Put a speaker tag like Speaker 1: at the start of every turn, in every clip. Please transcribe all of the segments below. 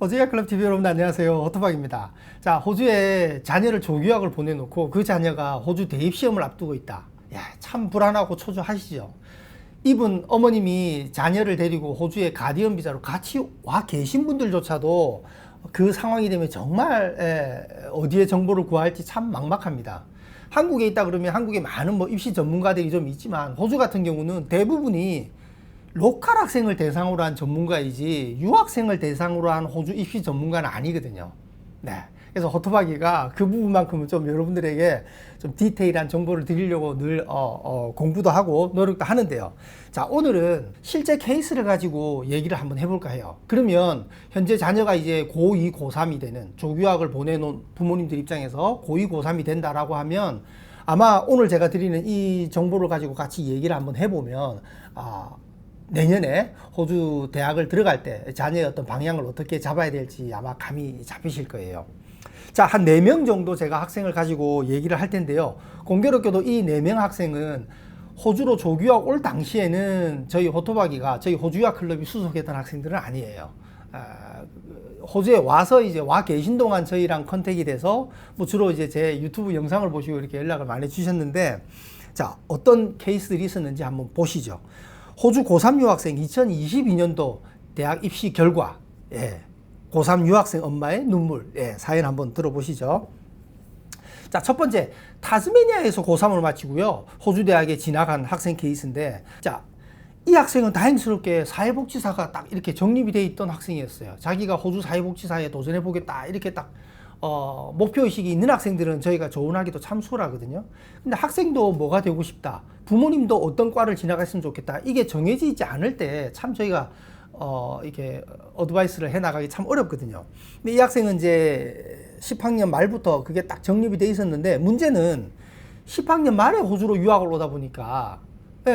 Speaker 1: 호주야 클럽 TV 여러분 안녕하세요. 호토박입니다. 자, 호주에 자녀를 조교학을 보내놓고 그 자녀가 호주 대입 시험을 앞두고 있다. 야, 참 불안하고 초조하시죠. 이분 어머님이 자녀를 데리고 호주에 가디언 비자로 같이 와 계신 분들조차도 그 상황이 되면 정말 어디에 정보를 구할지 참 막막합니다. 한국에 있다 그러면 한국에 많은 뭐 입시 전문가들이 좀 있지만 호주 같은 경우는 대부분이 로컬 학생을 대상으로 한 전문가이지 유학생을 대상으로 한 호주 입시 전문가는 아니거든요. 네. 그래서 호토박이가 그 부분만큼은 좀 여러분들에게 좀 디테일한 정보를 드리려고 늘 공부도 하고 노력도 하는데요. 자, 오늘은 실제 케이스를 가지고 얘기를 한번 해볼까 해요. 그러면 현재 자녀가 이제 고2, 고3이 되는 조교학을 보내놓은 부모님들 입장에서 고2, 고3이 된다라고 하면 아마 오늘 제가 드리는 이 정보를 가지고 같이 얘기를 한번 해보면 내년에 호주 대학을 들어갈 때 자녀의 어떤 방향을 어떻게 잡아야 될지 아마 감이 잡히실 거예요. 자, 한 4명 정도 제가 학생을 가지고 얘기를 할 텐데요. 공교롭게도 이 4명 학생은 호주로 조교학 올 당시에는 저희 호토박이가 저희 호주유학 클럽이 수속했던 학생들은 아니에요. 호주에 와서 이제 와 계신 동안 저희랑 컨택이 돼서 뭐 주로 이제 제 유튜브 영상을 보시고 이렇게 연락을 많이 주셨는데, 자, 어떤 케이스들이 있었는지 한번 보시죠. 호주 고3 유학생 2022년도 대학 입시 결과, 고3 유학생 엄마의 눈물, 사연 한번 들어보시죠. 자, 첫 번째, 타스메니아에서 고3을 마치고요. 호주 대학에 진학한 학생 케이스인데, 자, 이 학생은 다행스럽게 사회복지사가 딱 이렇게 정립이 돼 있던 학생이었어요. 자기가 호주 사회복지사에 도전해 보겠다 이렇게 딱 목표의식이 있는 학생들은 저희가 조언하기도 참 수월하거든요. 근데 학생도 뭐가 되고 싶다, 부모님도 어떤 과를 진학했으면 좋겠다, 이게 정해져 있지 않을 때 참 저희가 이렇게 어드바이스를 해 나가기 참 어렵거든요. 근데 이 학생은 이제 10학년 말부터 그게 딱 정립이 돼 있었는데, 문제는 10학년 말에 호주로 유학을 오다 보니까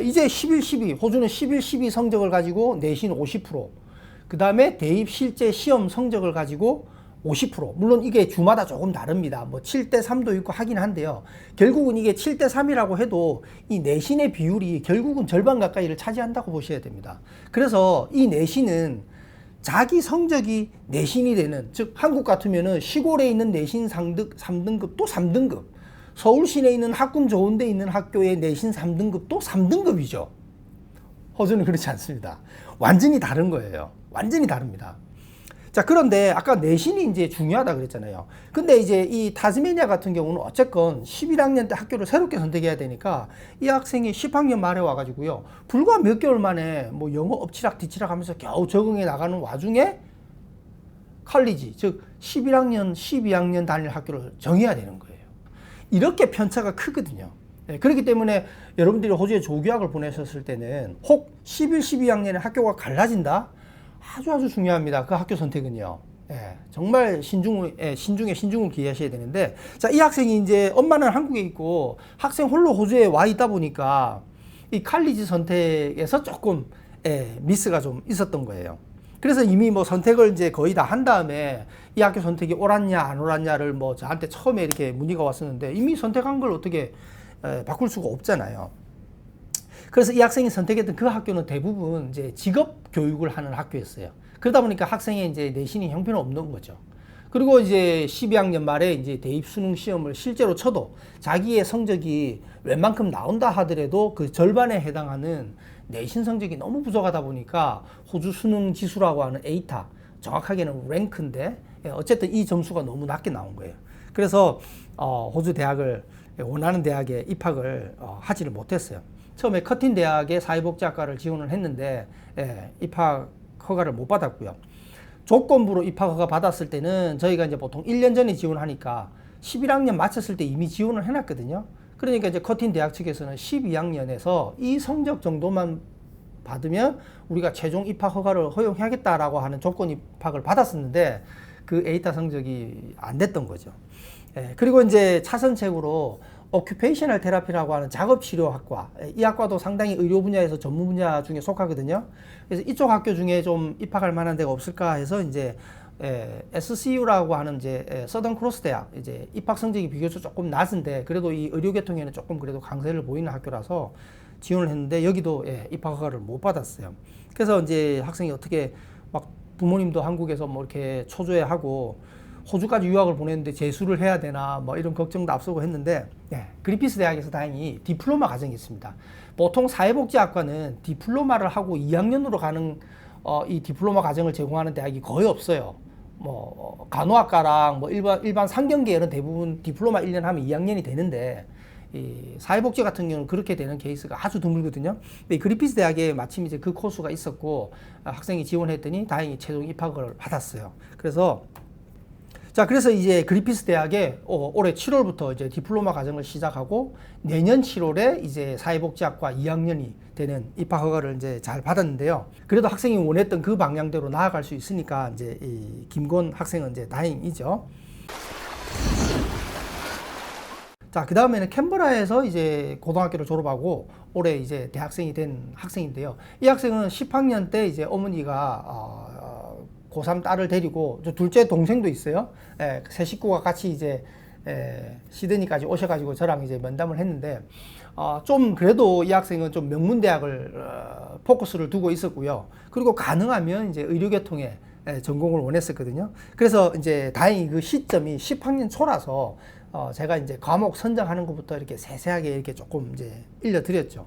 Speaker 1: 이제 11, 12, 호주는 11, 12 성적을 가지고 내신 50%, 그 다음에 대입 실제 시험 성적을 가지고 50%. 물론 이게 주마다 조금 다릅니다. 뭐 7대 3도 있고 하긴 한데요. 결국은 이게 7대 3이라고 해도 이 내신의 비율이 결국은 절반 가까이를 차지한다고 보셔야 됩니다. 그래서 이 내신은 자기 성적이 내신이 되는, 즉 한국 같으면은 시골에 있는 내신 3등급 또 3등급, 서울 시내에 있는 학군 좋은 데 있는 학교의 내신 3등급 또 3등급이죠. 호주는 그렇지 않습니다. 완전히 다른 거예요. 완전히 다릅니다. 자, 그런데 아까 내신이 이제 중요하다 그랬잖아요. 근데 이제 이 타스메니아 같은 경우는 어쨌건 11학년 때 학교를 새롭게 선택해야 되니까 이 학생이 10학년 말에 와가지고요. 불과 몇 개월 만에 뭐 영어 엎치락 뒤치락 하면서 겨우 적응해 나가는 와중에 컬리지, 즉 11학년, 12학년 다닐 학교를 정해야 되는 거예요. 이렇게 편차가 크거든요. 그렇기 때문에 여러분들이 호주에 조교학을 보내셨을 때는 혹 11, 12학년에 학교가 갈라진다? 아주 중요합니다. 그 학교 선택은요. 정말 신중에 신중을 기하셔야 되는데, 자, 이 학생이 이제 엄마는 한국에 있고 학생 홀로 호주에 와 있다 보니까 이 칼리지 선택에서 조금 미스가 좀 있었던 거예요. 그래서 이미 뭐 선택을 이제 거의 다 한 다음에 이 학교 선택이 옳았냐 안 옳았냐를 뭐 저한테 처음에 이렇게 문의가 왔었는데, 이미 선택한 걸 어떻게 바꿀 수가 없잖아요. 그래서 이 학생이 선택했던 그 학교는 대부분 이제 직업 교육을 하는 학교였어요. 그러다 보니까 학생의 이제 내신이 형편없는 거죠. 그리고 이제 12학년 말에 이제 대입 수능 시험을 실제로 쳐도 자기의 성적이 웬만큼 나온다 하더라도 그 절반에 해당하는 내신 성적이 너무 부족하다 보니까 호주 수능 지수라고 하는 에이타, 정확하게는 랭크인데 어쨌든 이 점수가 너무 낮게 나온 거예요. 그래서 호주 대학을, 원하는 대학에 입학을 하지를 못했어요. 처음에 커틴 대학의 사회복지학과를 지원을 했는데 입학 허가를 못 받았고요. 조건부로 입학 허가 받았을 때는 저희가 이제 보통 1년 전에 지원하니까 11학년 마쳤을 때 이미 지원을 해놨거든요. 그러니까 이제 커틴 대학 측에서는 12학년에서 이 성적 정도만 받으면 우리가 최종 입학 허가를 허용하겠다라고 하는 조건 입학을 받았었는데 그 에이타 성적이 안 됐던 거죠. 그리고 이제 차선책으로 오큐페이셔널 테라피라고 하는 작업치료학과, 이 학과도 상당히 의료 분야에서 전문 분야 중에 속하거든요. 그래서 이쪽 학교 중에 좀 입학할 만한 데가 없을까 해서 이제 SCU라고 하는 이제 서던 크로스 대학, 이제 입학 성적이 비교적 조금 낮은데 그래도 이 의료 계통에는 조금 그래도 강세를 보이는 학교라서 지원을 했는데 여기도 입학 허가를 못 받았어요. 그래서 이제 학생이 어떻게 막 부모님도 한국에서 뭐 이렇게 초조해하고 호주까지 유학을 보냈는데 재수를 해야 되나 뭐 이런 걱정도 앞서고 했는데 그리피스 대학에서 다행히 디플로마 과정이 있습니다. 보통 사회복지학과는 디플로마를 하고 2학년으로 가는 이 디플로마 과정을 제공하는 대학이 거의 없어요. 뭐 간호학과랑 뭐 일반 상경계열은 대부분 디플로마 1년 하면 2학년이 되는데 이 사회복지 같은 경우는 그렇게 되는 케이스가 아주 드물거든요. 근데 이 그리피스 대학에 마침 이제 그 코스가 있었고 학생이 지원했더니 다행히 최종 입학을 받았어요. 그래서 이제 그리피스 대학에 올해 7월부터 이제 디플로마 과정을 시작하고 내년 7월에 이제 사회복지학과 2학년이 되는 입학 허가를 이제 잘 받았는데요. 그래도 학생이 원했던 그 방향대로 나아갈 수 있으니까 이제 이 김건 학생은 이제 다행이죠. 자, 그 다음에는 캔버라에서 이제 고등학교를 졸업하고 올해 이제 대학생이 된 학생인데요. 이 학생은 10학년 때 이제 어머니가 고3 딸을 데리고 둘째 동생도 있어요. 세 식구가 같이 이제 시드니까지 오셔가지고 저랑 이제 면담을 했는데 좀 그래도 이 학생은 좀 명문대학을 포커스를 두고 있었고요. 그리고 가능하면 이제 의료계통에 전공을 원했었거든요. 그래서 이제 다행히 그 시점이 10학년 초라서 제가 이제 과목 선정하는 것부터 이렇게 세세하게 이렇게 조금 이제 일러드렸죠.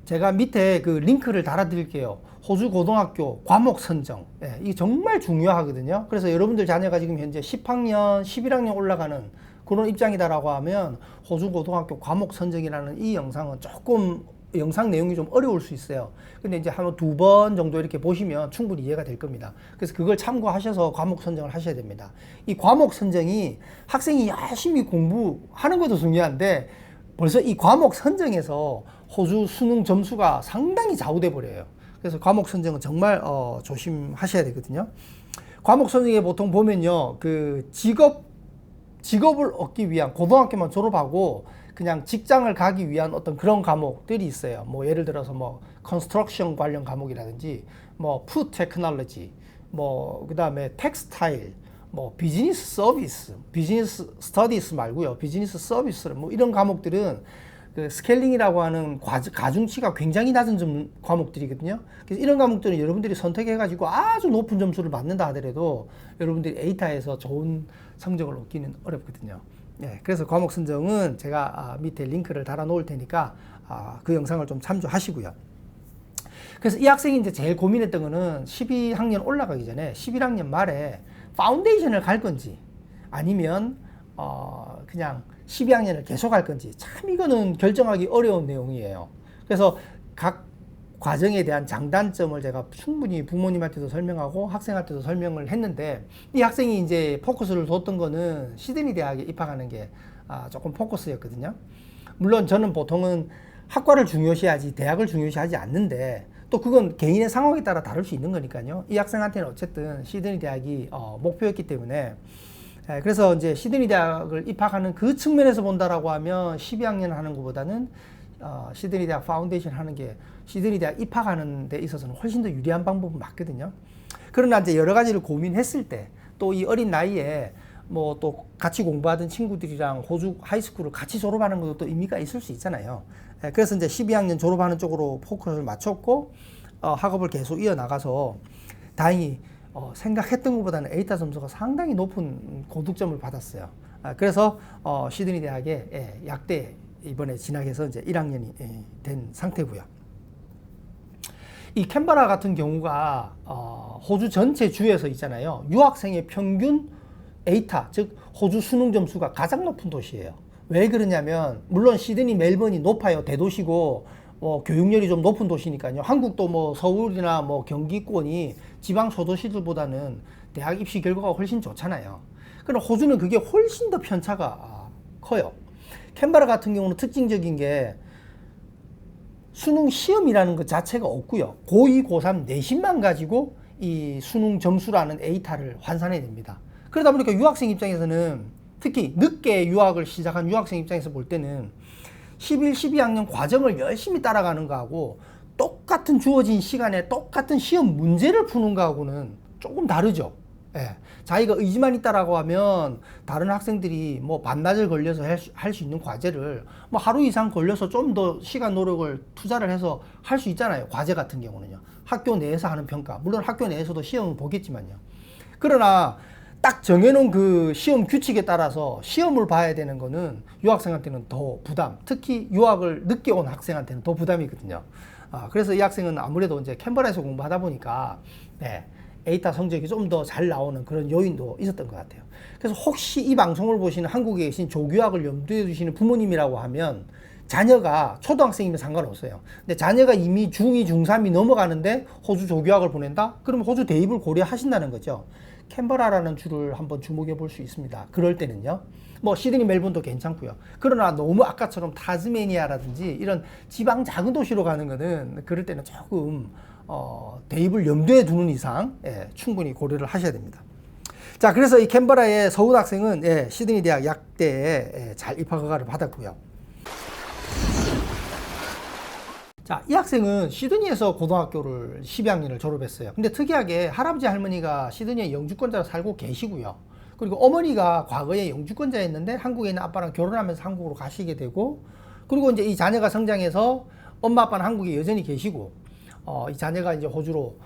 Speaker 1: 제가 밑에 그 링크를 달아드릴게요. 호주 고등학교 과목 선정. 이게 정말 중요하거든요. 그래서 여러분들 자녀가 지금 현재 10학년, 11학년 올라가는 그런 입장이다라고 하면 호주 고등학교 과목 선정이라는 이 영상은 조금 영상 내용이 좀 어려울 수 있어요. 근데 이제 한 2번 정도 이렇게 보시면 충분히 이해가 될 겁니다. 그래서 그걸 참고하셔서 과목 선정을 하셔야 됩니다. 이 과목 선정이 학생이 열심히 공부하는 것도 중요한데 벌써 이 과목 선정에서 호주 수능 점수가 상당히 좌우돼 버려요. 그래서 과목 선정은 정말 조심하셔야 되거든요. 과목 선정에 보통 보면요, 그 직업을 얻기 위한 고등학교만 졸업하고 그냥 직장을 가기 위한 어떤 그런 과목들이 있어요. 뭐 예를 들어서 뭐 컨스트럭션 관련 과목이라든지 뭐 푸드 테크놀로지, 뭐 그다음에 텍스타일, 뭐 비즈니스 서비스, 비즈니스 스터디스 말고요. 비즈니스 서비스 뭐 이런 과목들은 그 스케일링이라고 하는 가중치가 굉장히 낮은 과목들이거든요. 그래서 이런 과목들은 여러분들이 선택해가지고 아주 높은 점수를 받는다 하더라도 여러분들이 에이타에서 좋은 성적을 얻기는 어렵거든요. 그래서 과목 선정은 제가 밑에 링크를 달아 놓을 테니까 그 영상을 좀 참조하시고요. 그래서 이 학생이 이제 제일 고민했던 거는 12학년 올라가기 전에 11학년 말에 파운데이션을 갈 건지 아니면 그냥 12학년을 계속 할 건지 참 이거는 결정하기 어려운 내용이에요. 그래서 각 과정에 대한 장단점을 제가 충분히 부모님한테도 설명하고 학생한테도 설명을 했는데 이 학생이 이제 포커스를 뒀던 거는 시드니 대학에 입학하는 게 조금 포커스였거든요. 물론 저는 보통은 학과를 중요시하지 대학을 중요시하지 않는데 또 그건 개인의 상황에 따라 다를 수 있는 거니까요. 이 학생한테는 어쨌든 시드니 대학이 목표였기 때문에 그래서 이제 시드니 대학을 입학하는 그 측면에서 본다라고 하면 12학년 하는 것보다는 시드니 대학 파운데이션 하는 게 시드니 대학 입학하는 데 있어서는 훨씬 더 유리한 방법은 맞거든요. 그러나 이제 여러 가지를 고민했을 때 또 이 어린 나이에 뭐 또 같이 공부하던 친구들이랑 호주 하이스쿨을 같이 졸업하는 것도 또 의미가 있을 수 있잖아요. 그래서 이제 12학년 졸업하는 쪽으로 포커스를 맞췄고 학업을 계속 이어나가서 다행히 생각했던 것보다는 에이타 점수가 상당히 높은 고득점을 받았어요. 그래서 시드니 대학에 약대 이번에 진학해서 이제 1학년이 된 상태고요. 이 캔버라 같은 경우가 호주 전체 주에서 있잖아요. 유학생의 평균 에이타, 즉 호주 수능 점수가 가장 높은 도시예요. 왜 그러냐면 물론 시드니, 멜번이 높아요. 대도시고 교육열이 좀 높은 도시니까요. 한국도 뭐 서울이나 뭐 경기권이 지방 소도시들보다는 대학 입시 결과가 훨씬 좋잖아요. 그러나 호주는 그게 훨씬 더 편차가 커요. 캔버라 같은 경우는 특징적인 게 수능 시험이라는 것 자체가 없고요. 고2, 고3 내신만 가지고 이 수능 점수라는 에이타를 환산해야 됩니다. 그러다 보니까 유학생 입장에서는 특히 늦게 유학을 시작한 유학생 입장에서 볼 때는 11, 12학년 과정을 열심히 따라가는 거하고 똑같은 주어진 시간에 똑같은 시험 문제를 푸는 거하고는 조금 다르죠. 예. 자기가 의지만 있다라고 하면 다른 학생들이 뭐 반나절 걸려서 할 수 있는 과제를 뭐 하루 이상 걸려서 좀 더 시간 노력을 투자를 해서 할 수 있잖아요. 과제 같은 경우는요. 학교 내에서 하는 평가. 물론 학교 내에서도 시험은 보겠지만요. 그러나 딱 정해놓은 그 시험 규칙에 따라서 시험을 봐야 되는 거는 유학생한테는 더 부담, 특히 유학을 늦게 온 학생한테는 더 부담이거든요. 그래서 이 학생은 아무래도 이제 캔버라에서 공부하다 보니까 네, 에이타 성적이 좀 더 잘 나오는 그런 요인도 있었던 것 같아요. 그래서 혹시 이 방송을 보시는 한국에 계신 조교학을 염두에 두시는 부모님이라고 하면 자녀가 초등학생이면 상관없어요. 근데 자녀가 이미 중2, 중3이 넘어가는데 호주 조교학을 보낸다? 그러면 호주 대입을 고려하신다는 거죠. 캔버라라는 주를 한번 주목해 볼 수 있습니다. 그럴 때는요. 뭐 시드니, 멜번도 괜찮고요. 그러나 너무 아까처럼 타즈메니아라든지 이런 지방 작은 도시로 가는 거는 그럴 때는 조금 대입을 염두에 두는 이상 충분히 고려를 하셔야 됩니다. 자, 그래서 이 캔버라의 서훈 학생은 시드니 대학 약대에 잘 입학 허가를 받았고요. 자, 이 학생은 시드니에서 고등학교를 12학년을 졸업했어요. 근데 특이하게 할아버지 할머니가 시드니에 영주권자로 살고 계시고요. 그리고 어머니가 과거에 영주권자였는데 한국에 있는 아빠랑 결혼하면서 한국으로 가시게 되고, 그리고 이제 이 자녀가 성장해서 엄마 아빠는 한국에 여전히 계시고, 이 자녀가 이제 호주로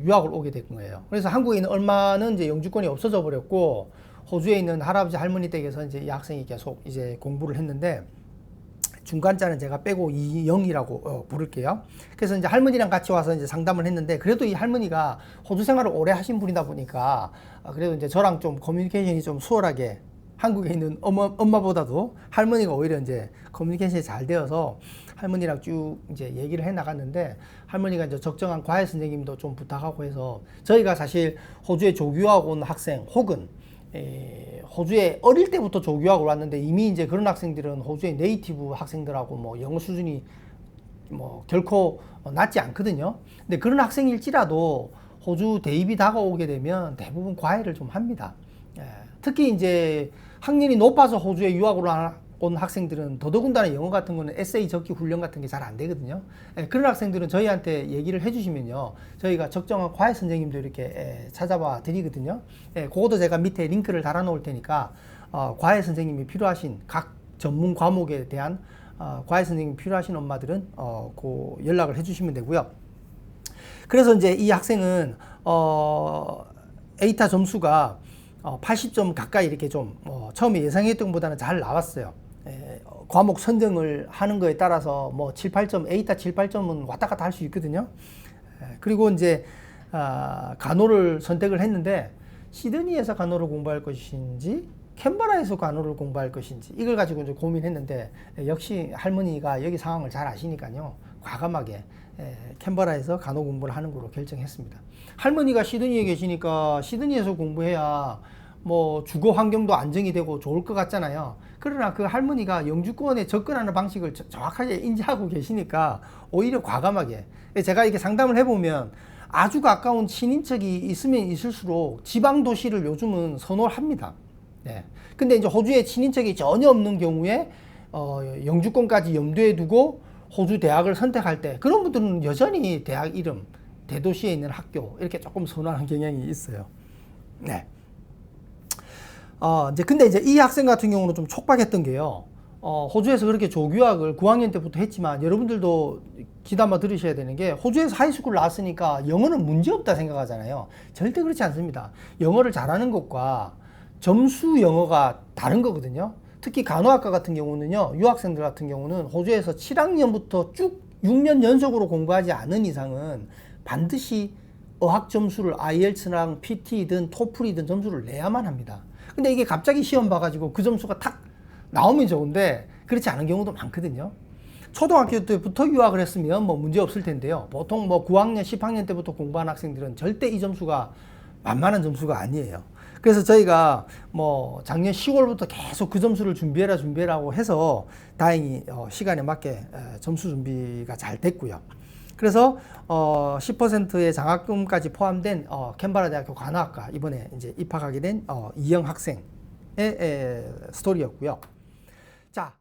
Speaker 1: 유학을 오게 된 거예요. 그래서 한국에 있는 얼마는 이제 영주권이 없어져 버렸고, 호주에 있는 할아버지 할머니 댁에서 이제 이 학생이 계속 이제 공부를 했는데, 중간자는 제가 빼고 이영이라고 부를게요. 그래서 이제 할머니랑 같이 와서 이제 상담을 했는데, 그래도 이 할머니가 호주 생활을 오래 하신 분이다 보니까 그래도 이제 저랑 좀 커뮤니케이션이 좀 수월하게, 한국에 있는 엄마보다도 할머니가 오히려 이제 커뮤니케이션이 잘 되어서 할머니랑 쭉 이제 얘기를 해 나갔는데, 할머니가 이제 적정한 과외 선생님도 좀 부탁하고 해서 저희가 사실 호주에 조교하고 온 학생 혹은 호주에 어릴 때부터 조교학을 왔는데 이미 이제 그런 학생들은 호주의 네이티브 학생들하고 뭐 영어 수준이 뭐 결코 낮지 않거든요. 근데 그런 학생일지라도 호주 대입이 다가오게 되면 대부분 과외를 좀 합니다. 특히 이제 학년이 높아서 호주에 유학을 온 학생들은 더더군다나 영어 같은 거는 에세이 적기 훈련 같은 게 잘 안 되거든요. 그런 학생들은 저희한테 얘기를 해주시면요, 저희가 적정한 과외 선생님도 이렇게 찾아봐 드리거든요. 그것도 제가 밑에 링크를 달아 놓을 테니까 과외 선생님이 필요하신 각 전문 과목에 대한 과외 선생님이 필요하신 엄마들은 그 연락을 해주시면 되고요. 그래서 이제 이 학생은 에이타 점수가 80점 가까이 이렇게 좀 처음에 예상했던 것보다는 잘 나왔어요. 과목 선정을 하는 거에 따라서 뭐 7, 8점, 에이타 7, 8점은 왔다 갔다 할 수 있거든요. 그리고 이제 간호를 선택을 했는데, 시드니에서 간호를 공부할 것인지 캔버라에서 간호를 공부할 것인지 이걸 가지고 이제 고민했는데, 역시 할머니가 여기 상황을 잘 아시니까요, 과감하게 캔버라에서 간호 공부를 하는 걸로 결정했습니다. 할머니가 시드니에 계시니까 시드니에서 공부해야 뭐 주거 환경도 안정이 되고 좋을 것 같잖아요. 그러나 그 할머니가 영주권에 접근하는 방식을 정확하게 인지하고 계시니까 오히려 과감하게, 제가 이렇게 상담을 해보면 아주 가까운 친인척이 있으면 있을수록 지방 도시를 요즘은 선호를 합니다. 근데 이제 호주에 친인척이 전혀 없는 경우에 영주권까지 염두에 두고 호주 대학을 선택할 때 그런 분들은 여전히 대학 이름, 대도시에 있는 학교 이렇게 조금 선호하는 경향이 있어요. 근데 이제 이 학생 같은 경우는 좀 촉박했던 게요. 호주에서 그렇게 조교학을 9학년 때부터 했지만, 여러분들도 귀담아 들으셔야 되는 게, 호주에서 하이스쿨 나왔으니까 영어는 문제없다 생각하잖아요. 절대 그렇지 않습니다. 영어를 잘하는 것과 점수 영어가 다른 거거든요. 특히 간호학과 같은 경우는요, 유학생들 같은 경우는 호주에서 7학년부터 쭉 6년 연속으로 공부하지 않은 이상은 반드시 어학 점수를 IELTS랑 PT든 토플이든 점수를 내야만 합니다. 근데 이게 갑자기 시험 봐가지고 그 점수가 탁 나오면 좋은데 그렇지 않은 경우도 많거든요. 초등학교 때부터 유학을 했으면 뭐 문제 없을 텐데요. 보통 뭐 9학년, 10학년 때부터 공부한 학생들은 절대 이 점수가 만만한 점수가 아니에요. 그래서 저희가 뭐 작년 10월부터 계속 그 점수를 준비해라고 해서 다행히 시간에 맞게 점수 준비가 잘 됐고요. 그래서 10%의 장학금까지 포함된 캔버라 대학교 간호학과 이번에 이제 입학하게 된 이영 학생의 스토리였고요. 자.